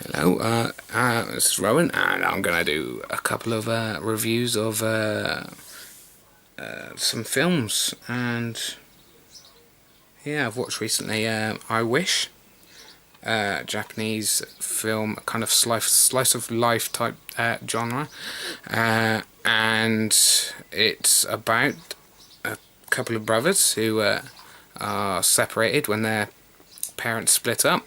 Hello, this is Rowan, and I'm gonna do a couple of reviews of some films. And yeah, I've watched recently I Wish, Japanese film, kind of slice of life type genre, and it's about a couple of brothers who are separated when their parents split up.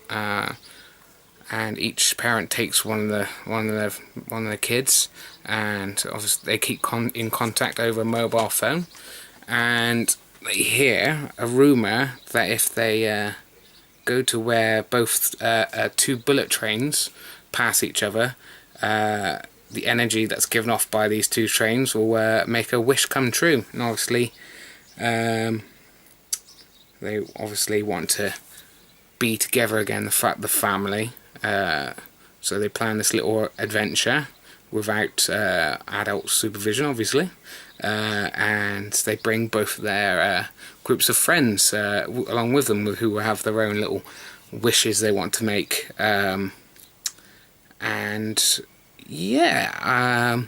And each parent takes one of the kids, and obviously they keep in contact over a mobile phone. And they hear a rumor that if they go to where both two bullet trains pass each other, the energy that's given off by these two trains will make a wish come true. And obviously, they obviously want to be together again, the family. So they plan this little adventure without adult supervision, obviously, and they bring both their groups of friends along with them, who have their own little wishes they want to make. And yeah,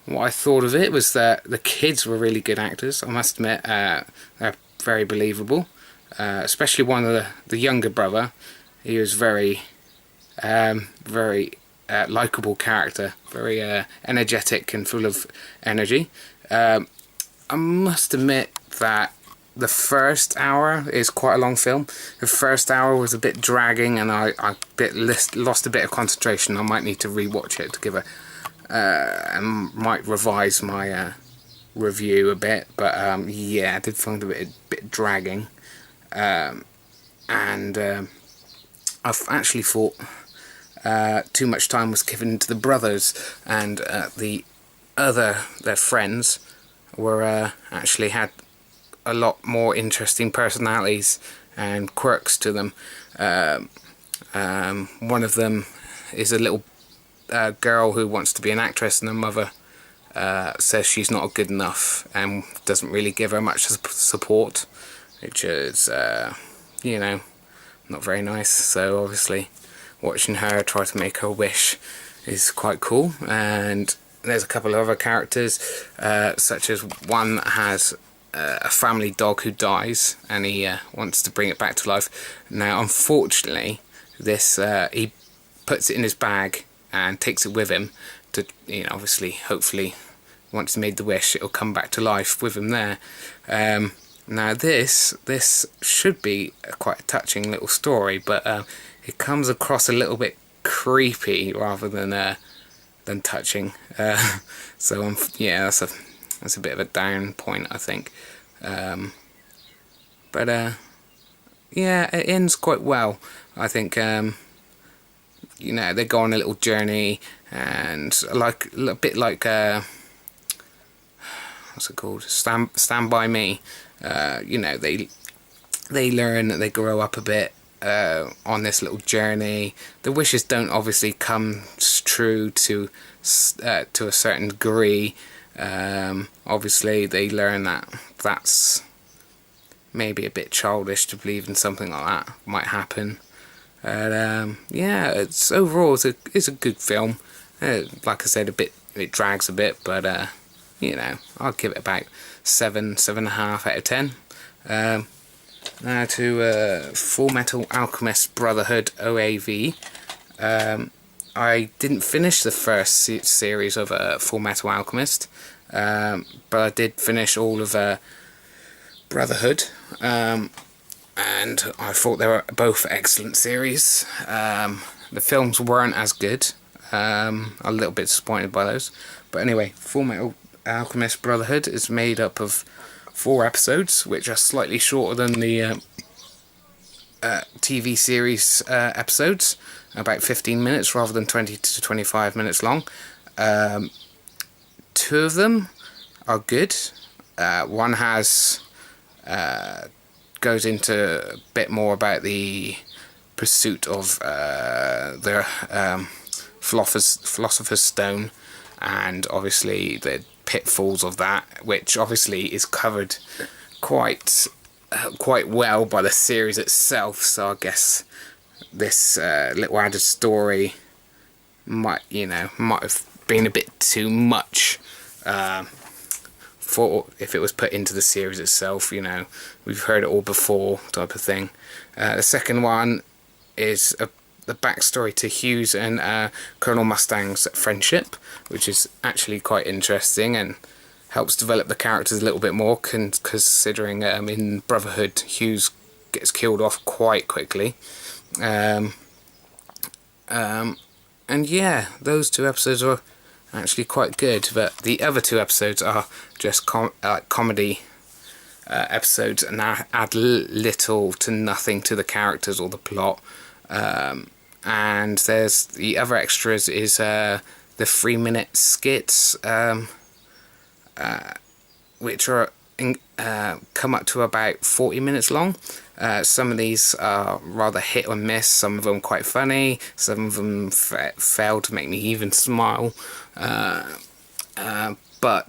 what I thought of it was that the kids were really good actors. I must admit, they're very believable, especially one of the younger brother. He was very likeable character, very energetic and full of energy. I must admit that the first hour is quite a long film. The first hour was a bit dragging, and I lost a bit of concentration. I might need to rewatch it to give and might revise my review a bit. But yeah, I did find it a bit dragging, and I've actually thought too much time was given to the brothers, and their friends were actually had a lot more interesting personalities and quirks to them. One of them is a little girl who wants to be an actress, and her mother says she's not good enough and doesn't really give her much support, which is not very nice. So obviously watching her try to make her wish is quite cool. And there's a couple of other characters, such as one that has a family dog who dies, and he wants to bring it back to life. Now unfortunately this he puts it in his bag and takes it with him to, obviously, hopefully once he made the wish it'll come back to life with him there. Now this should be quite a touching little story, but it comes across a little bit creepy rather than touching. So yeah, that's a bit of a down point, I think. But yeah, it ends quite well. I think they go on a little journey, and a bit like what's it called? Stand By Me. They learn that they grow up a bit on this little journey. The wishes don't obviously come true to a certain degree. Obviously they learn that that's maybe a bit childish to believe in something like that might happen. Yeah, overall it's a good film. Like I said, it drags a bit, but I'll give it about 7.5 out of 10. Now to Fullmetal Alchemist Brotherhood OAV. I didn't finish the first series of Fullmetal Alchemist, but I did finish all of Brotherhood, and I thought they were both excellent series. The films weren't as good. A little bit disappointed by those, but anyway, Fullmetal Alchemist Brotherhood is made up of 4 episodes, which are slightly shorter than the TV series episodes, about 15 minutes rather than 20 to 25 minutes long. 2 of them are good. One goes into a bit more about the pursuit of the Philosopher's Stone, and obviously the pitfalls of that, which obviously is covered quite well by the series itself. So I guess this little added story might have been a bit too much for if it was put into the series itself. We've heard it all before, type of thing. The second one is the backstory to Hughes and Colonel Mustang's friendship, which is actually quite interesting and helps develop the characters a little bit more, considering in Brotherhood Hughes gets killed off quite quickly. And yeah, those 2 episodes are actually quite good, but the other 2 episodes are just comedy episodes, and add little to nothing to the characters or the plot. And there's the other extras is the 3-minute skits, which are come up to about 40 minutes long. Some of these are rather hit or miss, some of them quite funny, some of them fail to make me even smile. But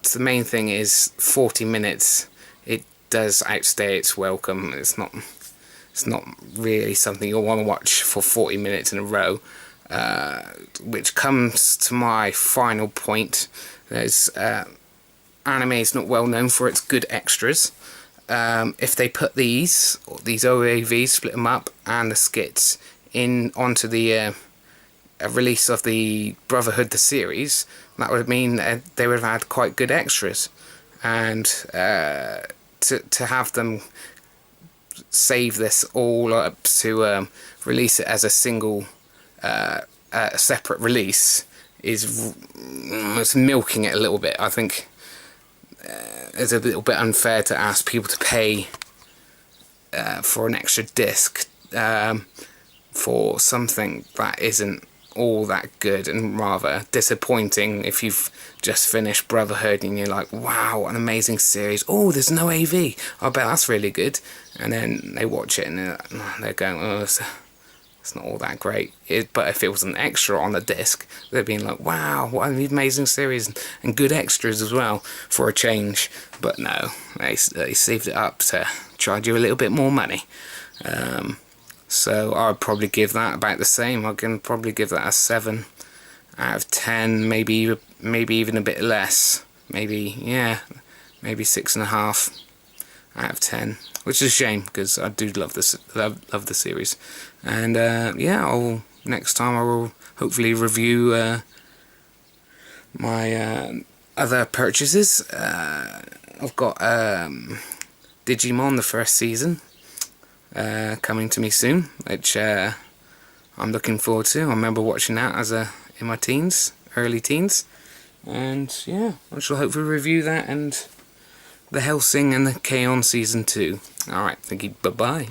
the main thing is 40 minutes, it does outstay its welcome. It's not really something you'll want to watch for 40 minutes in a row. Which comes to my final point. There's anime is not well known for its good extras. If they put these OAVs, split them up, and the skits onto the release of the Brotherhood the series, that would mean they would have had quite good extras. And to have them save this all up to release it as a single separate release is milking it a little bit. I think it's a little bit unfair to ask people to pay for an extra disc for something that isn't all that good, and rather disappointing if you've just finished Brotherhood and you're like, wow, an amazing series, oh, there's no AV, I bet that's really good, and then they watch it and they're going, oh, it's not all that great. But if it was an extra on the disc, they'd be like, wow, what an amazing series, and good extras as well for a change. But no, they saved it up to charge you a little bit more money. So I'd probably give that about the same. I can probably give that a 7 out of 10, maybe even a bit less. Maybe 6.5 out of 10, which is a shame because I do love this, love the series. And yeah, next time I will hopefully review my other purchases. I've got Digimon, the first season, coming to me soon, which I'm looking forward to. I remember watching that in my early teens, and yeah, I shall hopefully review that and the Hellsing and the K-On! Season 2. Alright, thank you, bye bye.